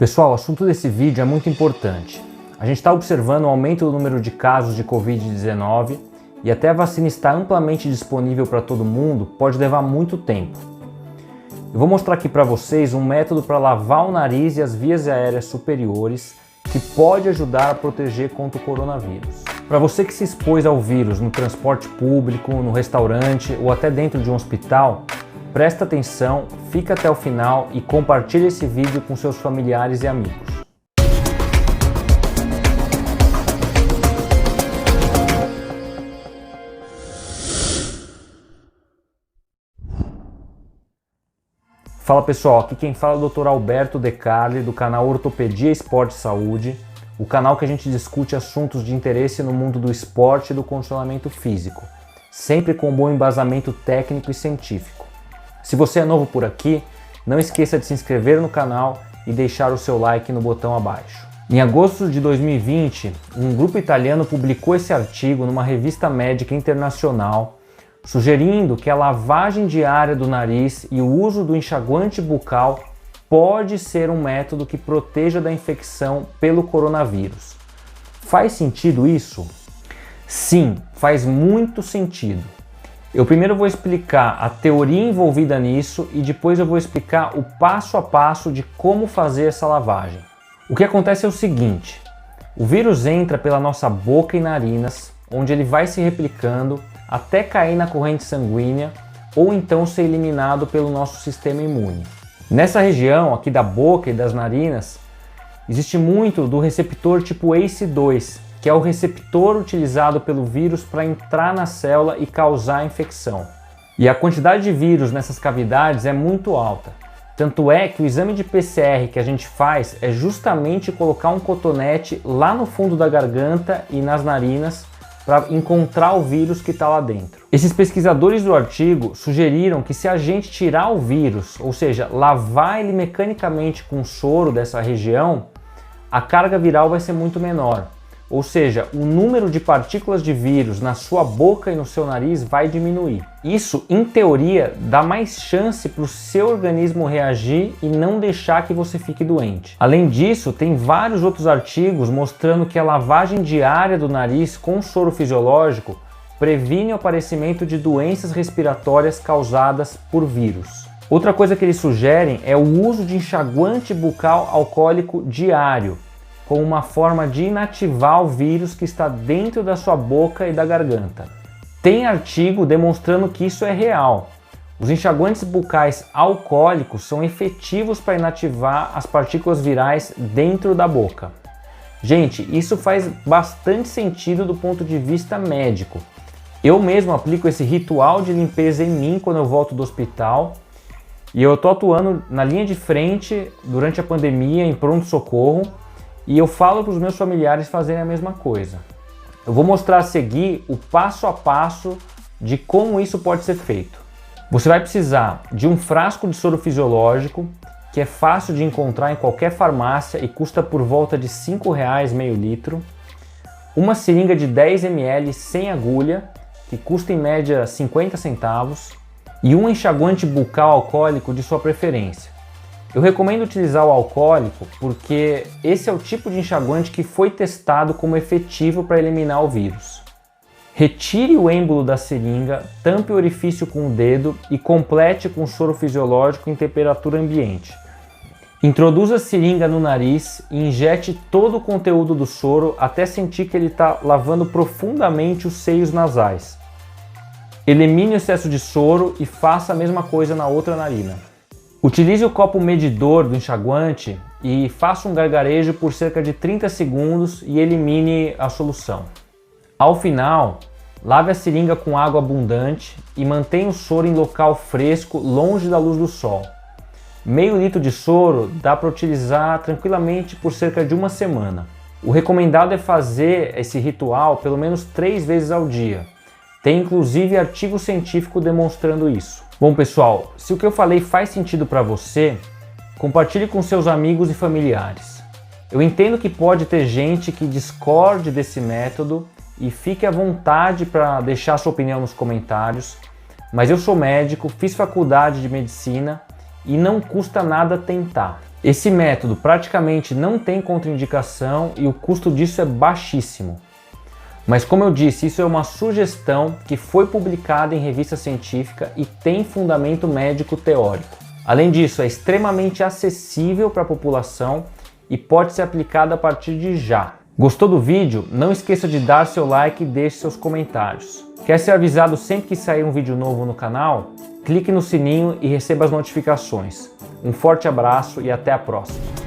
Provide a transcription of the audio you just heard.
Pessoal, o assunto desse vídeo é muito importante. A gente está observando o aumento do número de casos de Covid-19 e até a vacina estar amplamente disponível para todo mundo pode levar muito tempo. Eu vou mostrar aqui para vocês um método para lavar o nariz e as vias aéreas superiores que pode ajudar a proteger contra o coronavírus. Para você que se expôs ao vírus no transporte público, no restaurante ou até dentro de um hospital, presta atenção, fica até o final e compartilhe esse vídeo com seus familiares e amigos. Fala pessoal, aqui quem fala é o Dr. Alberto De Carli do canal Ortopedia Esporte e Saúde, o canal que a gente discute assuntos de interesse no mundo do esporte e do condicionamento físico, sempre com bom embasamento técnico e científico. Se você é novo por aqui, não esqueça de se inscrever no canal e deixar o seu like no botão abaixo. Em agosto de 2020, um grupo italiano publicou esse artigo numa revista médica internacional, sugerindo que a lavagem diária do nariz e o uso do enxaguante bucal pode ser um método que proteja da infecção pelo coronavírus. Faz sentido isso? Sim, faz muito sentido. Eu primeiro vou explicar a teoria envolvida nisso e depois eu vou explicar o passo a passo de como fazer essa lavagem. O que acontece é o seguinte: o vírus entra pela nossa boca e narinas, onde ele vai se replicando até cair na corrente sanguínea ou então ser eliminado pelo nosso sistema imune. Nessa região aqui da boca e das narinas, existe muito do receptor tipo ACE2, que é o receptor utilizado pelo vírus para entrar na célula e causar a infecção. E a quantidade de vírus nessas cavidades é muito alta. Tanto é que o exame de PCR que a gente faz é justamente colocar um cotonete lá no fundo da garganta e nas narinas para encontrar o vírus que está lá dentro. Esses pesquisadores do artigo sugeriram que se a gente tirar o vírus, ou seja, lavar ele mecanicamente com soro dessa região, a carga viral vai ser muito menor. Ou seja, o número de partículas de vírus na sua boca e no seu nariz vai diminuir. Isso, em teoria, dá mais chance para o seu organismo reagir e não deixar que você fique doente. Além disso, tem vários outros artigos mostrando que a lavagem diária do nariz com soro fisiológico previne o aparecimento de doenças respiratórias causadas por vírus. Outra coisa que eles sugerem é o uso de enxaguante bucal alcoólico diário, como uma forma de inativar o vírus que está dentro da sua boca e da garganta. Tem artigo demonstrando que isso é real. Os enxaguantes bucais alcoólicos são efetivos para inativar as partículas virais dentro da boca. Gente, isso faz bastante sentido do ponto de vista médico. Eu mesmo aplico esse ritual de limpeza em mim quando eu volto do hospital e eu estou atuando na linha de frente durante a pandemia em pronto-socorro. E eu falo para os meus familiares fazerem a mesma coisa. Eu vou mostrar a seguir o passo a passo de como isso pode ser feito. Você vai precisar de um frasco de soro fisiológico, que é fácil de encontrar em qualquer farmácia e custa por volta de R$ 5,00 meio litro. Uma seringa de 10 ml sem agulha, que custa em média 50 centavos. E um enxaguante bucal alcoólico de sua preferência. Eu recomendo utilizar o alcoólico porque esse é o tipo de enxaguante que foi testado como efetivo para eliminar o vírus. Retire o êmbolo da seringa, tampe o orifício com o dedo e complete com soro fisiológico em temperatura ambiente. Introduza a seringa no nariz e injete todo o conteúdo do soro até sentir que ele está lavando profundamente os seios nasais. Elimine o excesso de soro e faça a mesma coisa na outra narina. Utilize o copo medidor do enxaguante e faça um gargarejo por cerca de 30 segundos e elimine a solução. Ao final, lave a seringa com água abundante e mantenha o soro em local fresco, longe da luz do sol. Meio litro de soro dá para utilizar tranquilamente por cerca de uma semana. O recomendado é fazer esse ritual pelo menos 3 vezes ao dia. Tem inclusive artigo científico demonstrando isso. Bom pessoal, se o que eu falei faz sentido para você, compartilhe com seus amigos e familiares. Eu entendo que pode ter gente que discorde desse método e fique à vontade para deixar sua opinião nos comentários, mas eu sou médico, fiz faculdade de medicina e não custa nada tentar. Esse método praticamente não tem contraindicação e o custo disso é baixíssimo. Mas como eu disse, isso é uma sugestão que foi publicada em revista científica e tem fundamento médico teórico. Além disso, é extremamente acessível para a população e pode ser aplicado a partir de já. Gostou do vídeo? Não esqueça de dar seu like e deixe seus comentários. Quer ser avisado sempre que sair um vídeo novo no canal? Clique no sininho e receba as notificações. Um forte abraço e até a próxima!